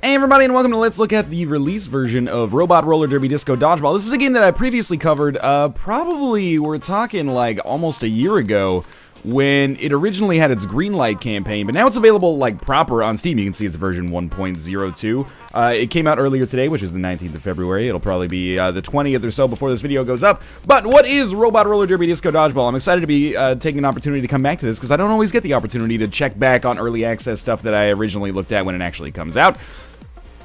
Hey everybody, and welcome to Let's Look at the release version of Robot Roller Derby Disco Dodgeball. This is a game that I previously covered, probably, we're talking like almost a year ago, when it originally had its Greenlight campaign, but now it's available like proper on Steam. You can see it's version 1.02. It came out earlier today, which is the 19th of February. It'll probably be the 20th or so before this video goes up. But what is Robot Roller Derby Disco Dodgeball? I'm excited to be taking an opportunity to come back to this, because I don't always get the opportunity to check back on early access stuff that I originally looked at when it actually comes out.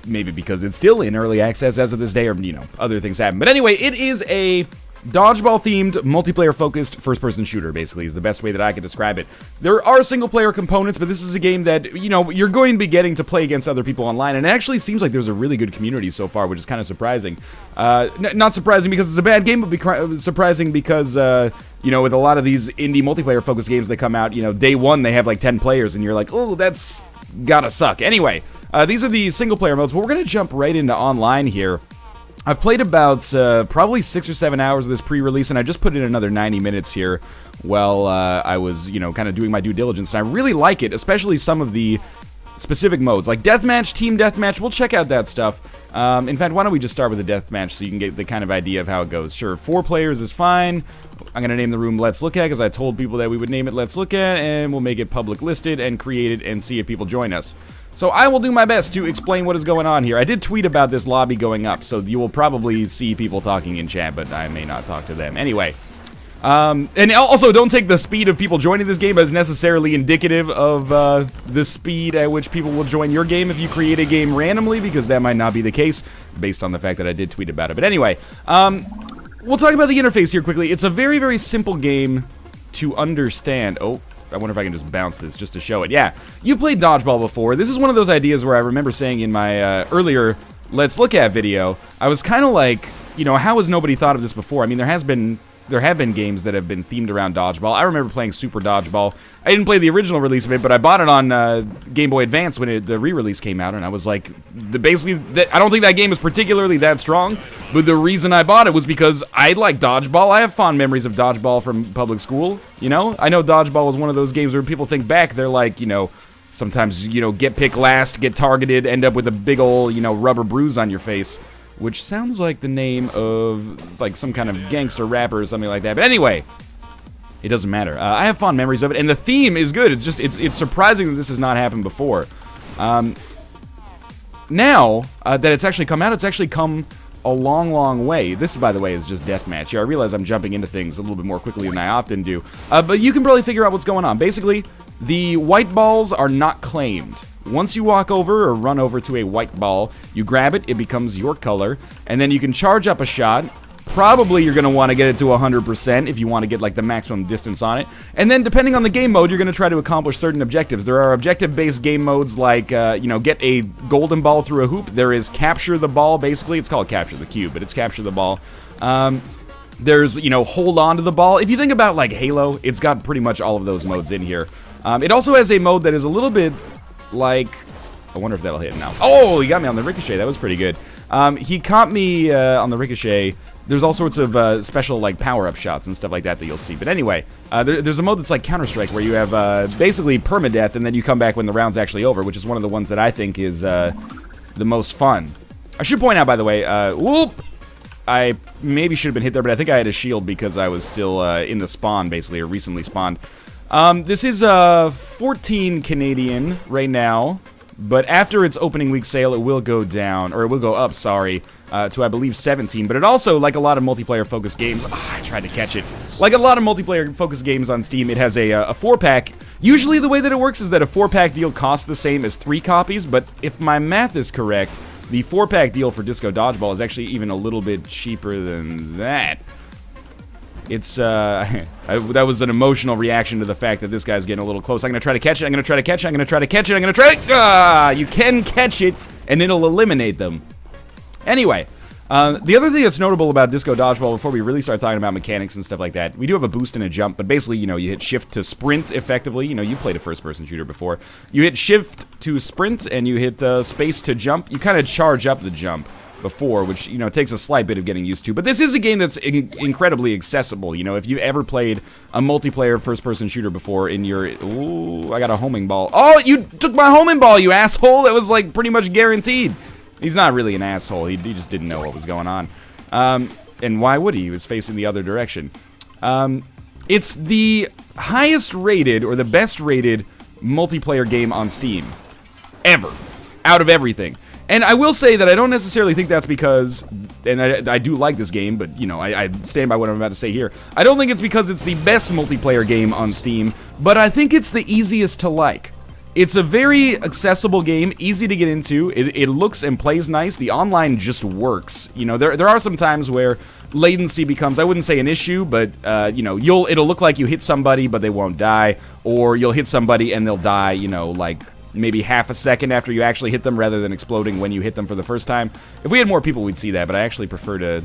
Maybe because it's still in early access as of this day, or, you know, other things happen. But anyway, it is a dodgeball-themed, multiplayer-focused, first-person shooter, basically, is the best way that I could describe it. There are single-player components, but this is a game that, you know, you're going to be getting to play against other people online, and it actually seems like there's a really good community so far, which is kind of surprising. Not surprising because it's a bad game, but surprising because, you know, with a lot of these indie multiplayer-focused games that come out, you know, day one they have like 10 players, and you're like, oh, that's gotta suck. Anyway, these are the single-player modes, but we're gonna jump right into online here. I've played about probably 6 or 7 hours of this pre-release, and I just put in another 90 minutes here while I was, you know, kind of doing my due diligence, and I really like it, especially some of the specific modes, like Deathmatch, Team Deathmatch. We'll check out that stuff. In fact, why don't we just start with a Deathmatch so you can get the kind of idea of how it goes. Sure, 4 players is fine. I'm going to name the room Let's Look At, because I told people that we would name it Let's Look At, and we'll make it public listed and create it and see if people join us. So I will do my best to explain what is going on here. I did tweet about this lobby going up, so you will probably see people talking in chat, but I may not talk to them. Anyway, and also don't take the speed of people joining this game as necessarily indicative of the speed at which people will join your game if you create a game randomly, because that might not be the case, based on the fact that I did tweet about it. But anyway, we'll talk about the interface here quickly. It's a very, very simple game to understand. Oh, I wonder if I can just bounce this just to show it. Yeah, you've played Dodgeball before. This is one of those ideas where I remember saying in my earlier Let's Look At video, I was kind of like, you know, how has nobody thought of this before? I mean, there have been games that have been themed around Dodgeball. I remember playing Super Dodgeball. I didn't play the original release of it, but I bought it on Game Boy Advance when the re-release came out, and I was like, I don't think that game is particularly that strong, but the reason I bought it was because I like Dodgeball. I have fond memories of Dodgeball from public school, you know? I know Dodgeball was one of those games where people think back, they're like, you know, sometimes, you know, get picked last, get targeted, end up with a big old, you know, rubber bruise on your face. Which sounds like the name of, like, some kind of gangster rapper or something like that. But anyway, it doesn't matter. I have fond memories of it, and the theme is good. It's just, it's surprising that this has not happened before. Now that it's actually come out, it's actually come a long, long way. This, by the way, is just Deathmatch. Yeah, I realize I'm jumping into things a little bit more quickly than I often do. But you can probably figure out what's going on. Basically, the white balls are not claimed. Once you walk over or run over to a white ball, you grab it, it becomes your color, and then you can charge up a shot. Probably you're going to want to get it to 100% if you want to get like the maximum distance on it. And then depending on the game mode, you're going to try to accomplish certain objectives. There are objective-based game modes like, you know, get a golden ball through a hoop. There is capture the ball, basically. It's called capture the cube, but it's capture the ball. There's, you know, hold on to the ball. If you think about like Halo, it's got pretty much all of those modes in here. It also has a mode that is a little bit like, I wonder if that'll hit now. Oh, he got me on the ricochet. That was pretty good. He caught me on the ricochet. There's all sorts of special like power-up shots and stuff like that you'll see. But anyway, there's a mode that's like Counter-Strike where you have basically permadeath and then you come back when the round's actually over, which is one of the ones that I think is the most fun. I should point out, by the way, whoop! I maybe should have been hit there, but I think I had a shield because I was still in the spawn, basically, or recently spawned. This is 14 Canadian right now, but after its opening week sale, it will go down, or it will go up, sorry, to I believe 17. But it also, like a lot of multiplayer-focused games, I tried to catch it. Like a lot of multiplayer-focused games on Steam, it has a 4-pack. Usually the way that it works is that a 4-pack deal costs the same as 3 copies, but if my math is correct, the 4-pack deal for Disco Dodgeball is actually even a little bit cheaper than that. It's, that was an emotional reaction to the fact that this guy's getting a little close. I'm gonna try to catch it, I'm gonna try to catch it, I'm gonna try to catch it, I'm gonna try to, you can catch it, and it'll eliminate them. Anyway, the other thing that's notable about Disco Dodgeball, before we really start talking about mechanics and stuff like that, we do have a boost and a jump, but basically, you know, you hit shift to sprint effectively. You know, you've played a first-person shooter before. You hit shift to sprint, and you hit space to jump. You kind of charge up the jump. before, which, you know, takes a slight bit of getting used to. But this is a game that's incredibly accessible. You know, if you ever played a multiplayer first-person shooter before in your... Ooh, I got a homing ball. Oh, you took my homing ball, you asshole! That was, like, pretty much guaranteed. He's not really an asshole. He just didn't know what was going on. And why would he? He was facing the other direction. It's the highest rated, or the best rated, multiplayer game on Steam. Ever. Out of everything. And I will say that I don't necessarily think that's because, and I do like this game, but, you know, I stand by what I'm about to say here. I don't think it's because it's the best multiplayer game on Steam, but I think it's the easiest to like. It's a very accessible game, easy to get into. It looks and plays nice. The online just works. You know, there are some times where latency becomes, I wouldn't say an issue, but you know, it'll look like you hit somebody, but they won't die, or you'll hit somebody and they'll die, you know, like maybe half a second after you actually hit them, rather than exploding when you hit them for the first time. If we had more people, we'd see that, but I actually prefer to,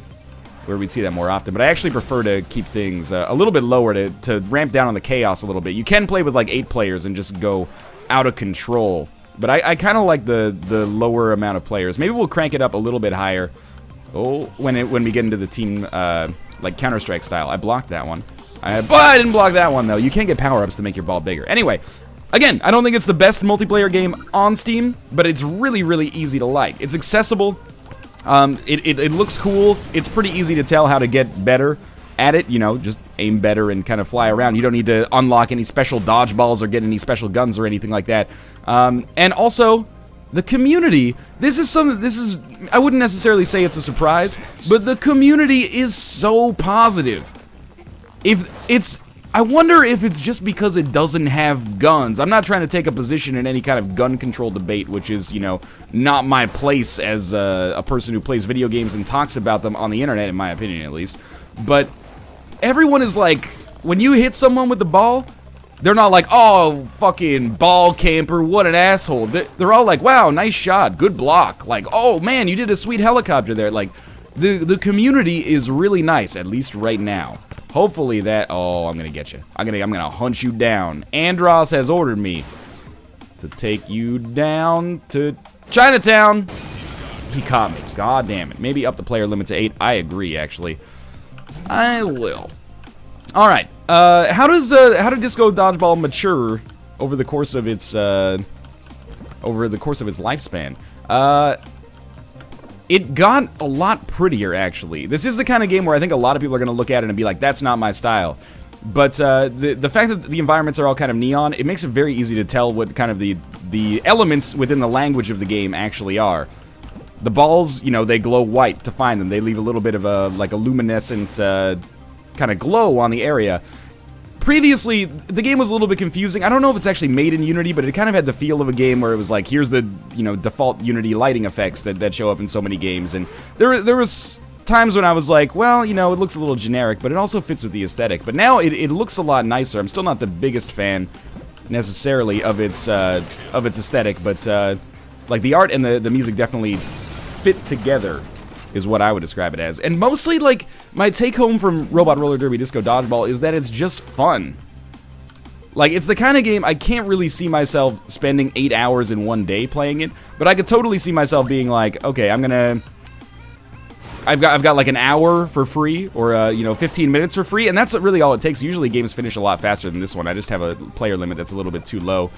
where we'd see that more often, but I actually prefer to keep things a little bit lower to ramp down on the chaos a little bit. You can play with like 8 players and just go out of control, but I kind of like the lower amount of players. Maybe we'll crank it up a little bit higher. Oh, when we get into the team like Counter-Strike style. I blocked that one. But I didn't block that one though. You can get power-ups to make your ball bigger. Anyway, again, I don't think it's the best multiplayer game on Steam, but it's really, really easy to like. It's accessible. It looks cool. It's pretty easy to tell how to get better at it, you know, just aim better and kind of fly around. You don't need to unlock any special dodgeballs or get any special guns or anything like that. And also, the community, I wouldn't necessarily say it's a surprise, but the community is so positive. I wonder if it's just because it doesn't have guns. I'm not trying to take a position in any kind of gun control debate, which is, you know, not my place as a person who plays video games and talks about them on the internet, in my opinion at least. But everyone is like, when you hit someone with the ball, they're not like, oh, fucking ball camper, what an asshole. They're all like, wow, nice shot, good block. Like, oh man, you did a sweet helicopter there. Like, the community is really nice, at least right now. Hopefully that, oh, I'm gonna get you. I'm gonna hunt you down. Andros has ordered me to take you down to Chinatown. He caught me, god damn it. Maybe up the player limit to 8, I agree, actually. I will. All right. How did Disco Dodgeball mature over the course of its lifespan? It got a lot prettier, actually. This is the kind of game where I think a lot of people are going to look at it and be like, "That's not my style." But the fact that the environments are all kind of neon, it makes it very easy to tell what kind of the elements within the language of the game actually are. The balls, you know, they glow white to find them. They leave a little bit of a, like a luminescent kind of glow on the area. Previously, the game was a little bit confusing. I don't know if it's actually made in Unity, but it kind of had the feel of a game where it was like, here's the, you know, default Unity lighting effects that show up in so many games. And there was times when I was like, well, you know, it looks a little generic, but it also fits with the aesthetic. But now it looks a lot nicer. I'm still not the biggest fan, necessarily, of its aesthetic, but like the art and the music definitely fit together, is what I would describe it as. And mostly, like, my take home from Robot Roller Derby Disco Dodgeball is that it's just fun. Like, it's the kind of game I can't really see myself spending 8 hours in one day playing it, but I could totally see myself being like, okay, I've got like an hour for free, or you know, 15 minutes for free, and that's really all it takes. Usually games finish a lot faster than this one. I just have a player limit that's a little bit too low.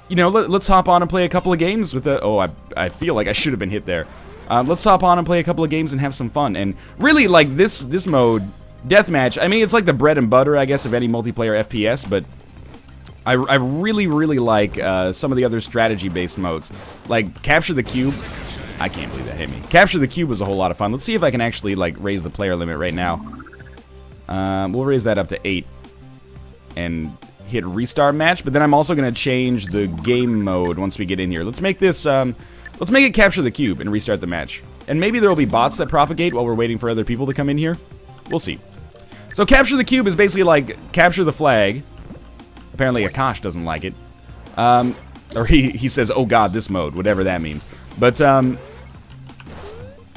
You know, let's hop on and play a couple of games with the... Oh, I feel like I should have been hit there. Let's hop on and play a couple of games and have some fun. And really, like, this mode, Deathmatch, I mean, it's like the bread and butter, I guess, of any multiplayer FPS, but I really, really like some of the other strategy-based modes. Like, Capture the Cube. I can't believe that hit me. Capture the Cube was a whole lot of fun. Let's see if I can actually, like, raise the player limit right now. We'll raise that up to 8. And hit restart match, but then I'm also going to change the game mode once we get in here. Let's make this, let's make it Capture the Cube and restart the match. And maybe there will be bots that propagate while we're waiting for other people to come in here. We'll see. So Capture the Cube is basically like capture the flag. Apparently Akash doesn't like it. Or he says, oh god, this mode, whatever that means. But,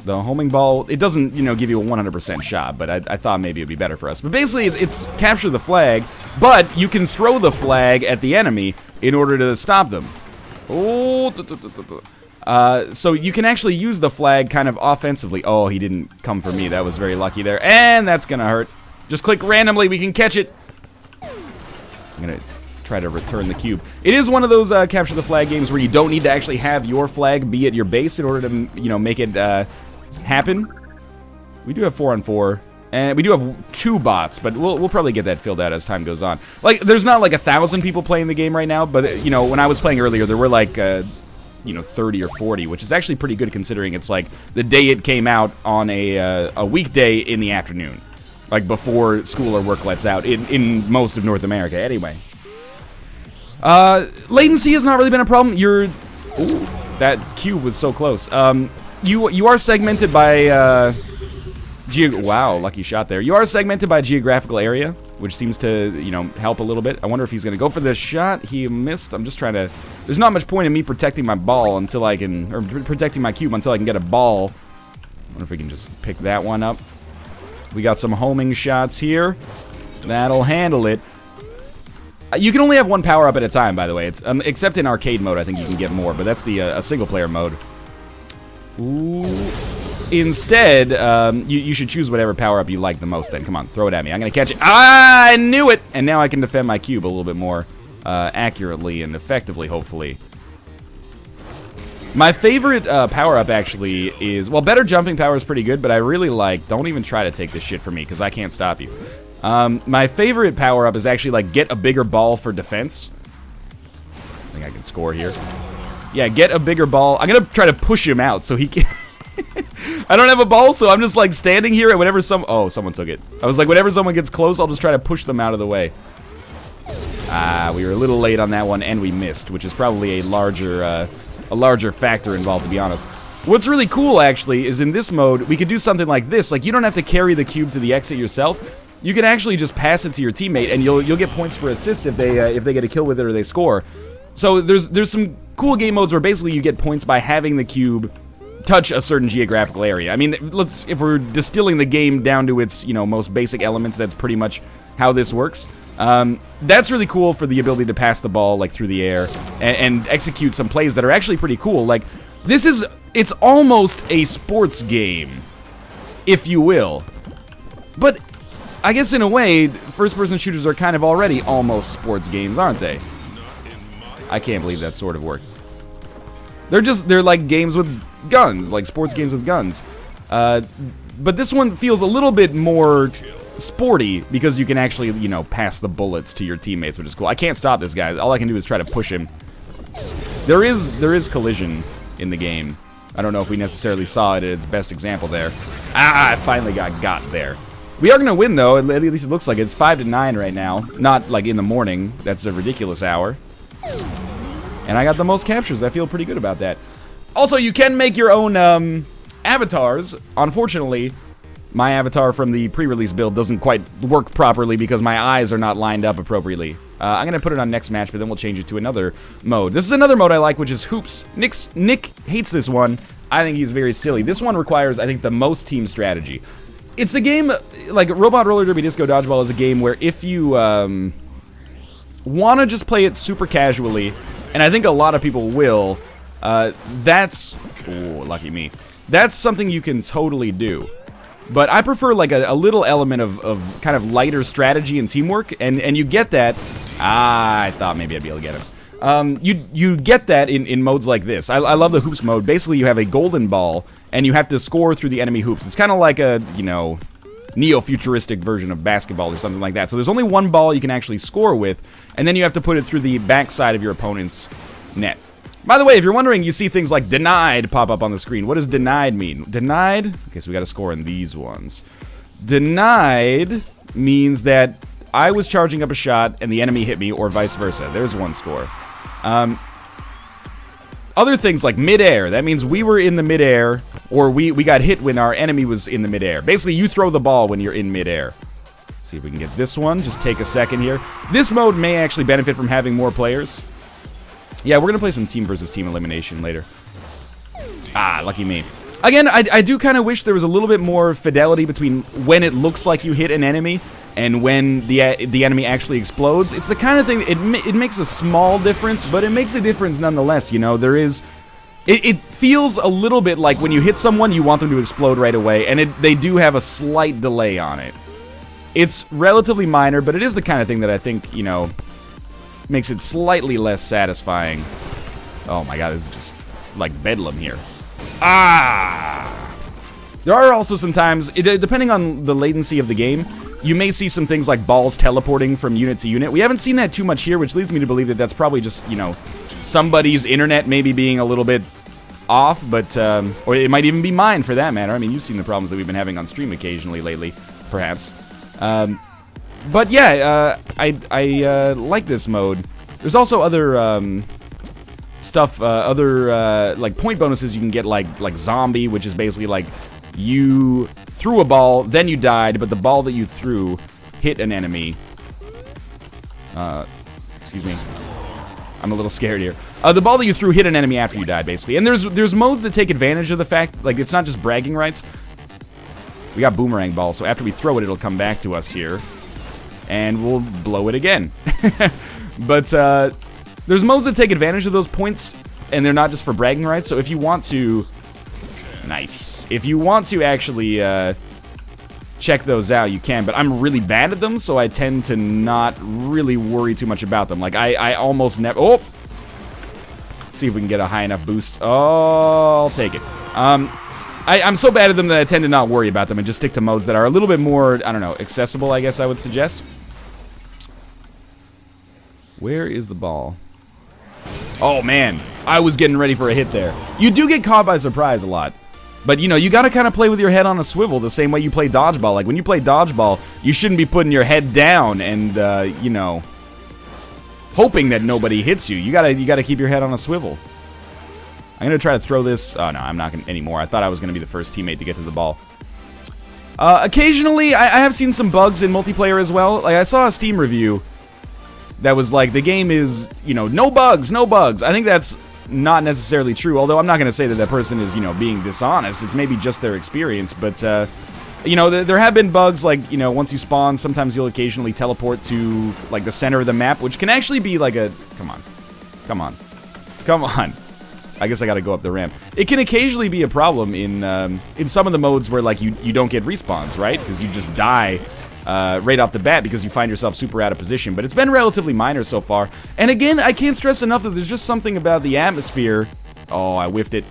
the homing ball, it doesn't, you know, give you a 100% shot, but I thought maybe it'd be better for us. But basically, it's capture the flag, but you can throw the flag at the enemy in order to stop them. Oh, So you can actually use the flag kind of offensively. Oh, he didn't come for me. That was very lucky there. And that's gonna hurt. Just click randomly. We can catch it. I'm gonna try to return the cube. It is one of those capture the flag games where you don't need to actually have your flag be at your base in order to, you know, make it happen. We do have 4-on-4, and we do have 2 bots, but we'll probably get that filled out as time goes on. Like, there's not like 1,000 people playing the game right now, but you know, when I was playing earlier, there were like you know, 30 or 40, which is actually pretty good considering it's like the day it came out on a weekday in the afternoon, like before school or work lets out in most of North America. Anyway. Latency has not really been a problem. Ooh, that cube was so close. You are segmented by, wow, lucky shot there. You are segmented by geographical area, which seems to, you know, help a little bit. I wonder if he's gonna go for this shot. He missed. I'm just trying to, there's not much point in me protecting my ball until I can, or protecting my cube until I can get a ball. I wonder if we can just pick that one up. We got some homing shots here. That'll handle it. You can only have 1 power-up at a time, by the way. It's except in arcade mode, I think you can get more, but that's the a single-player mode. Ooh. Instead, you should choose whatever power-up you like the most then. Come on, throw it at me. I'm gonna catch it. Ah, I knew it! And now I can defend my cube a little bit more accurately and effectively, hopefully. My favorite power-up, actually, is... Well, better jumping power is pretty good, but I really like... Don't even try to take this shit from me, because I can't stop you. My favorite power-up is actually, like, get a bigger ball for defense. I think I can score here. Yeah, get a bigger ball. I'm gonna try to push him out so he can... I don't have a ball, so I'm just, like, standing here, and whenever oh, someone took it. I was like, whenever someone gets close, I'll just try to push them out of the way. We were a little late on that one, and we missed, which is probably a larger factor involved, to be honest. What's really cool, actually, is in this mode, we could do something like this. Like, you don't have to carry the cube to the exit yourself. You can actually just pass it to your teammate, and you'll get points for assists if they get a kill with it or they score. So there's some cool game modes where basically you get points by having the cube touch a certain geographical area. I mean, if we're distilling the game down to its, you know, most basic elements, that's pretty much how this works. That's really cool for the ability to pass the ball, like, through the air and execute some plays that are actually pretty cool. Like, it's almost a sports game, if you will. But I guess in a way, first-person shooters are kind of already almost sports games, aren't they? I can't believe that sort of worked. They're like games with guns, like sports games with guns. But this one feels a little bit more sporty because you can actually, you know, pass the bullets to your teammates, which is cool. I can't stop this guy. All I can do is try to push him. There is collision in the game. I don't know if we necessarily saw it at its best example there. Ah, I finally got there. We are going to win, though. At least it looks like it. It's 5-9 right now. Not, like, in the morning. That's a ridiculous hour. And I got the most captures. I feel pretty good about that. Also, you can make your own avatars. Unfortunately, my avatar from the pre-release build doesn't quite work properly because my eyes are not lined up appropriately. I'm going to put it on next match, but then we'll change it to another mode. This is another mode I like, which is Hoops. Nick hates this one. I think he's very silly. This one requires, I think, the most team strategy. It's a game, like, Robot Roller Derby Disco Dodgeball is a game where if you want to just play it super casually, and I think a lot of people will, that's... Ooh, lucky me. That's something you can totally do. But I prefer, like, a little element of kind of lighter strategy and teamwork, and you get that... Ah, I thought maybe I'd be able to get him. You get that in modes like this. I love the Hoops mode. Basically, you have a golden ball, and you have to score through the enemy hoops. It's kind of like a, you know, neo-futuristic version of basketball or something like that. So there's only one ball you can actually score with, and then you have to put it through the backside of your opponent's net. By the way, if you're wondering, you see things like denied pop up on the screen. What does denied mean? Denied? Okay, so we got to score in these ones. Denied means that I was charging up a shot and the enemy hit me, or vice versa. There's one score. Other things like midair, that means we were in the midair, or we got hit when our enemy was in the midair. Basically, you throw the ball when you're in midair. See if we can get this one. Just take a second here. This mode may actually benefit from having more players. Yeah, we're going to play some team versus team elimination later. Ah, lucky me. Again, I do kind of wish there was a little bit more fidelity between when it looks like you hit an enemy and when the enemy actually explodes. It's the kind of thing, it makes a small difference, but it makes a difference nonetheless, you know. There is It feels a little bit like when you hit someone, you want them to explode right away, and they do have a slight delay on it. It's relatively minor, but it is the kind of thing that I think, you know, makes it slightly less satisfying. Oh my god, this is just like bedlam here. Ah! There are also some times, depending on the latency of the game, you may see some things like balls teleporting from unit to unit. We haven't seen that too much here, which leads me to believe that that's probably just, you know, somebody's internet maybe being a little bit off, but, or it might even be mine for that matter. I mean, you've seen the problems that we've been having on stream occasionally lately, perhaps. But yeah, I like this mode. There's also other, stuff, like point bonuses you can get, like zombie, which is basically like you threw a ball, then you died, but the ball that you threw hit an enemy. Excuse me. I'm a little scared here. The ball that you threw hit an enemy after you died, basically. And there's modes that take advantage of the fact, like, it's not just bragging rights. We got boomerang ball, so after we throw it, it'll come back to us here. And we'll blow it again. But, there's modes that take advantage of those points, and they're not just for bragging rights, so if you want to... Nice. If you want to actually, check those out, you can, but I'm really bad at them, so I tend to not really worry too much about them. Like, I almost never... Oh! See if we can get a high enough boost. Oh, I'll take it. I'm so bad at them that I tend to not worry about them and just stick to modes that are a little bit more, I don't know, accessible, I guess I would suggest. Where is the ball? Oh, man. I was getting ready for a hit there. You do get caught by surprise a lot. But, you know, you gotta kind of play with your head on a swivel the same way you play Dodgeball. Like, when you play Dodgeball, you shouldn't be putting your head down and, you know, hoping that nobody hits you. You gotta keep your head on a swivel. I'm gonna try to throw this. Oh, no, I'm not gonna anymore. I thought I was gonna be the first teammate to get to the ball. Occasionally, I have seen some bugs in multiplayer as well. Like, I saw a Steam review that was like, the game is, you know, no bugs, no bugs. I think that's not necessarily true, although I'm not going to say that that person is, you know, being dishonest. It's maybe just their experience, but, you know, there have been bugs, like, you know, once you spawn, sometimes you'll occasionally teleport to, like, the center of the map, which can actually be like a... Come on. Come on. Come on. I guess I gotta go up the ramp. It can occasionally be a problem in some of the modes where, like, you don't get respawns, right? Because you just die right off the bat because you find yourself super out of position. But it's been relatively minor so far. And again, I can't stress enough that there's just something about the atmosphere. Oh, I whiffed it.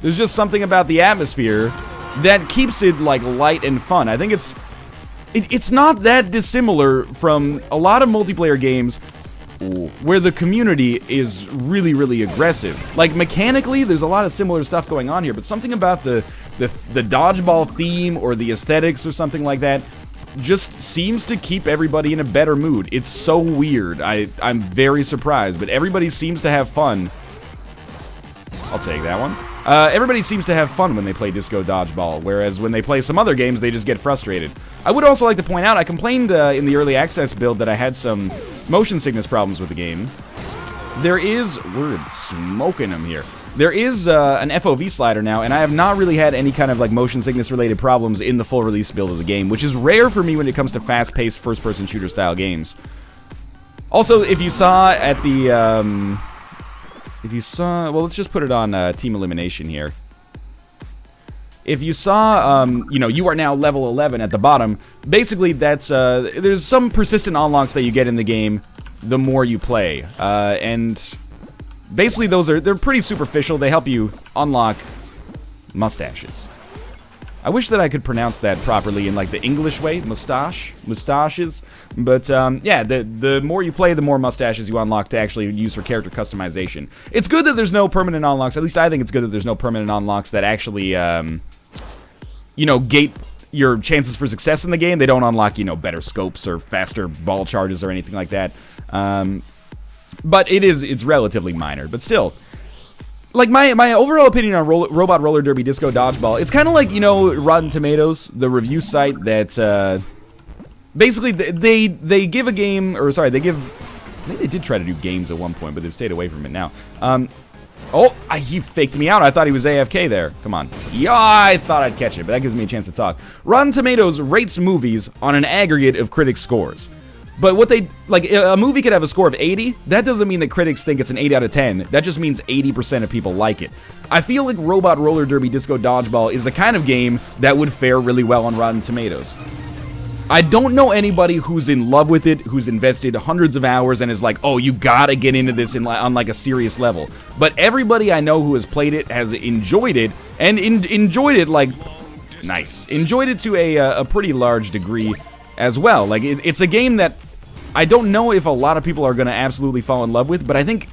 There's just something about the atmosphere that keeps it, like, light and fun. I think it's not that dissimilar from a lot of multiplayer games where the community is really, really aggressive. Like, mechanically, there's a lot of similar stuff going on here, but something about the Dodgeball theme or the aesthetics or something like that just seems to keep everybody in a better mood. It's so weird. I'm very surprised, but everybody seems to have fun. I'll take that one. Everybody seems to have fun when they play Disco Dodgeball, whereas when they play some other games, they just get frustrated. I would also like to point out, I complained in the early access build that I had some motion sickness problems with the game. There is... We're smoking them here. There is an FOV slider now, and I have not really had any kind of, like, motion sickness related problems in the full release build of the game, which is rare for me when it comes to fast-paced first-person shooter style games. Also, if you saw at the... well, let's just put it on Team Elimination here. If you saw, you know, you are now level 11 at the bottom, basically that's, there's some persistent unlocks that you get in the game the more you play. And basically they're pretty superficial. They help you unlock mustaches. I wish that I could pronounce that properly in, like, the English way, mustaches. But, yeah, the more you play, the more mustaches you unlock to actually use for character customization. It's good that there's no permanent unlocks, at least I think it's good that there's no permanent unlocks that actually, you know, gate your chances for success in the game. They don't unlock, you know, better scopes or faster ball charges or anything like that. But it's relatively minor, but still... Like, my overall opinion on Robot Roller Derby Disco Dodgeball, it's kind of like, you know, Rotten Tomatoes, the review site that, basically, they give a game, or sorry, I think they did try to do games at one point, but they've stayed away from it now. Oh, he faked me out. I thought he was AFK there. Come on. Yeah, I thought I'd catch it, but that gives me a chance to talk. Rotten Tomatoes rates movies on an aggregate of critic scores. But what they, like, a movie could have a score of 80. That doesn't mean that critics think it's an 8 out of 10. That just means 80% of people like it. I feel like Robot Roller Derby Disco Dodgeball is the kind of game that would fare really well on Rotten Tomatoes. I don't know anybody who's in love with it, who's invested hundreds of hours and is like, oh, you gotta get into this on like a serious level. But everybody I know who has played it has enjoyed it, and enjoyed it like, nice. Enjoyed it to a pretty large degree as well. Like, it's a game that I don't know if a lot of people are gonna absolutely fall in love with, but I think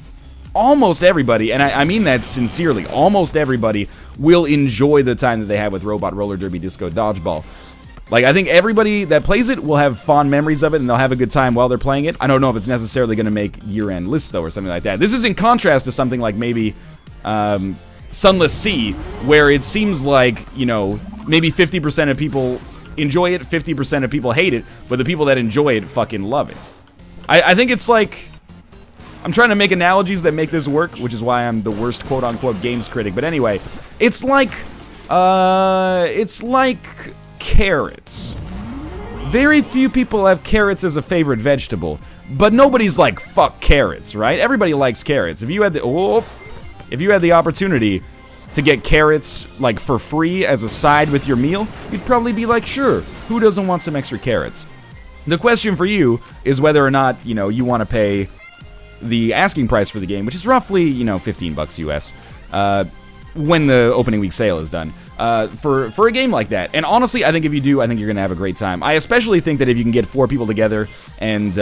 almost everybody, and I mean that sincerely, almost everybody will enjoy the time that they have with Robot Roller Derby Disco Dodgeball. Like, I think everybody that plays it will have fond memories of it, and they'll have a good time while they're playing it. I don't know if it's necessarily going to make year-end lists, though, or something like that. This is in contrast to something like maybe Sunless Sea, where it seems like, you know, maybe 50% of people enjoy it, 50% of people hate it, but the people that enjoy it fucking love it. I think it's like... I'm trying to make analogies that make this work, which is why I'm the worst quote-unquote games critic. But anyway, it's like carrots. Very few people have carrots as a favorite vegetable, but nobody's like, fuck carrots, right? Everybody likes carrots. If you had the opportunity to get carrots like for free as a side with your meal, you'd probably be like, sure, who doesn't want some extra carrots? The question for you is whether or not, you know, you want to pay the asking price for the game, which is roughly, you know, $15 US, when the opening week sale is done, for a game like that. And honestly, I think if you do, I think you're gonna have a great time. I especially think that if you can get 4 people together and,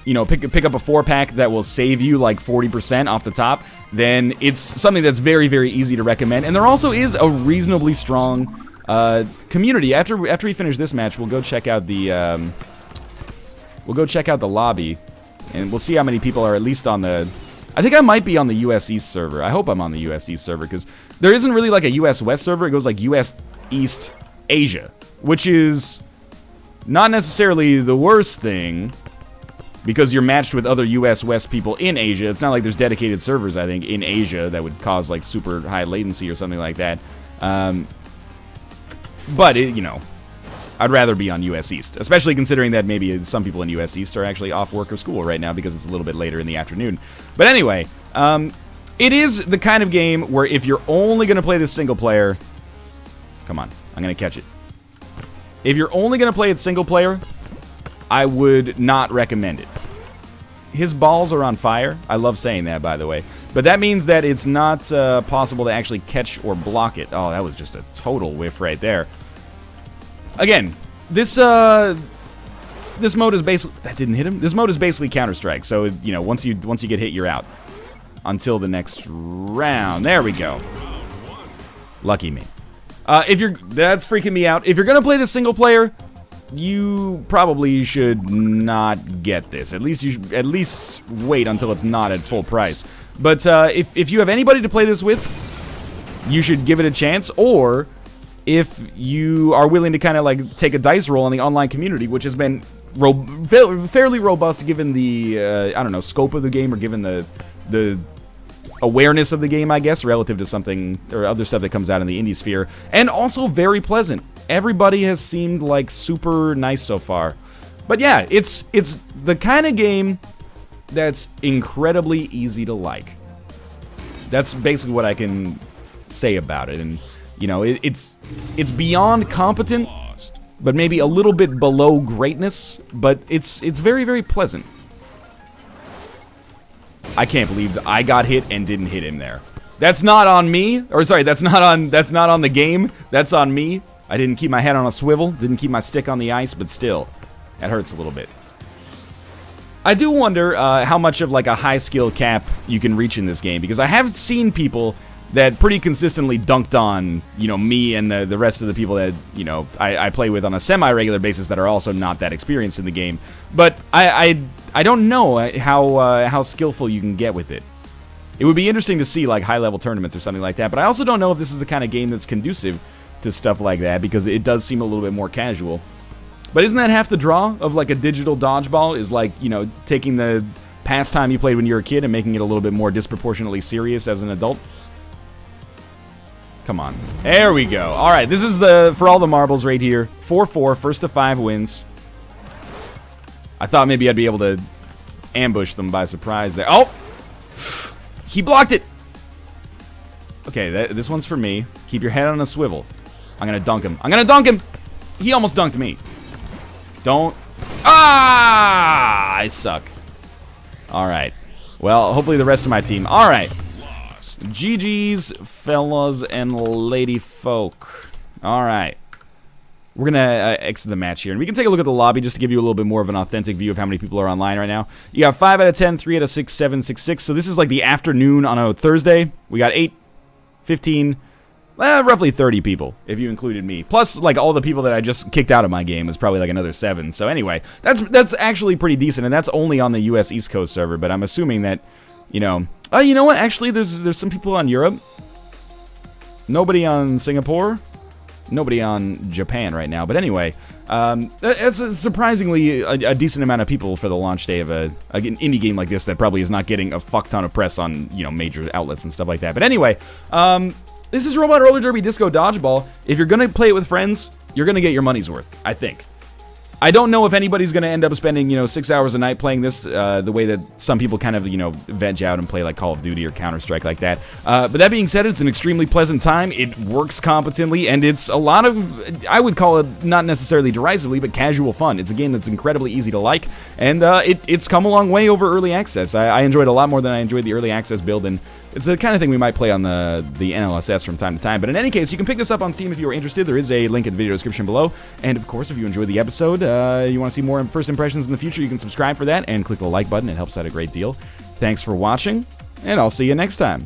you know, pick up a 4-pack that will save you like 40% off the top, then it's something that's very, very easy to recommend. And there also is a reasonably strong community. After we finish this match, we'll go check out the lobby. And we'll see how many people are at least on the... I think I might be on the US East server. I hope I'm on the US East server, because there isn't really like a US West server. It goes like US East Asia, which is not necessarily the worst thing, because you're matched with other US West people in Asia. It's not like there's dedicated servers, I think, in Asia that would cause like super high latency or something like that. But, you know... I'd rather be on US East, especially considering that maybe some people in US East are actually off work or school right now because it's a little bit later in the afternoon. But anyway, it is the kind of game where if you're only going to play this single player... Come on, I'm going to catch it. If you're only going to play it single player, I would not recommend it. His balls are on fire. I love saying that, by the way. But that means that it's not possible to actually catch or block it. Oh, that was just a total whiff right there. Again, this mode is basically... That didn't hit him? This mode is basically Counter-Strike, so, you know, once you get hit, you're out. Until the next round. There we go. Lucky me. That's freaking me out. If you're gonna play this single player, you probably should not get this. At least you should wait until it's not at full price. But if you have anybody to play this with, you should give it a chance, or... if you are willing to kind of like take a dice roll on the online community, which has been fairly robust given the, I don't know, scope of the game, or given the awareness of the game, I guess, relative to something or other stuff that comes out in the indie sphere, and also very pleasant. Everybody has seemed like super nice so far. But yeah, it's the kind of game that's incredibly easy to like. That's basically what I can say about it. And you know, it's beyond competent, but maybe a little bit below greatness, but it's very, very pleasant. I can't believe that I got hit and didn't hit him there. That's not on me, or sorry, that's not on the game. That's on me. I didn't keep my head on a swivel, didn't keep my stick on the ice, but still, that hurts a little bit. I do wonder how much of like a high skill cap you can reach in this game, because I have seen people that pretty consistently dunked on, you know, me and the rest of the people that, you know, I play with on a semi-regular basis that are also not that experienced in the game. But I don't know how skillful you can get with it. It would be interesting to see, like, high-level tournaments or something like that, but I also don't know if this is the kind of game that's conducive to stuff like that, because it does seem a little bit more casual. But isn't that half the draw of, like, a digital dodgeball, is, like, you know, taking the pastime you played when you were a kid and making it a little bit more disproportionately serious as an adult? Come on. There we go. All right, this is the for all the marbles right here. 4-4, first to 5 wins. I thought maybe I'd be able to ambush them by surprise there. Oh! He blocked it! Okay, this one's for me. Keep your head on a swivel. I'm gonna dunk him. I'm gonna dunk him! He almost dunked me. Don't. Ah! I suck. Alright. Well, hopefully the rest of my team. Alright. GG's, fellas and lady folk. Alright. We're gonna exit the match here, and we can take a look at the lobby just to give you a little bit more of an authentic view of how many people are online right now. You got 5 out of 10, 3 out of 6, 7, 6, 6. So this is like the afternoon on a Thursday. We got 8, 15, roughly 30 people, if you included me. Plus, like, all the people that I just kicked out of my game was probably like another 7. So anyway, that's actually pretty decent, and that's only on the US East Coast server, but I'm assuming that, you know... Oh, you know what? Actually, there's some people on Europe. Nobody on Singapore. Nobody on Japan right now, but anyway, it's surprisingly a decent amount of people for the launch day of an indie game like this that probably is not getting a fuck ton of press on, you know, major outlets and stuff like that. But anyway, this is Robot Roller Derby Disco Dodgeball. If you're gonna play it with friends, you're gonna get your money's worth, I think. I don't know if anybody's going to end up spending, you know, 6 hours a night playing this the way that some people kind of, you know, veg out and play like Call of Duty or Counter-Strike like that. But that being said, it's an extremely pleasant time. It works competently, and it's a lot of, I would call it not necessarily derisively, but casual fun. It's a game that's incredibly easy to like, and it's come a long way over early access. I enjoyed it a lot more than I enjoyed the early access build, and it's the kind of thing we might play on the NLSS from time to time. But in any case, you can pick this up on Steam if you are interested. There is a link in the video description below. And of course, if you enjoyed the episode, you want to see more first impressions in the future, you can subscribe for that and click the like button. It helps out a great deal. Thanks for watching, and I'll see you next time.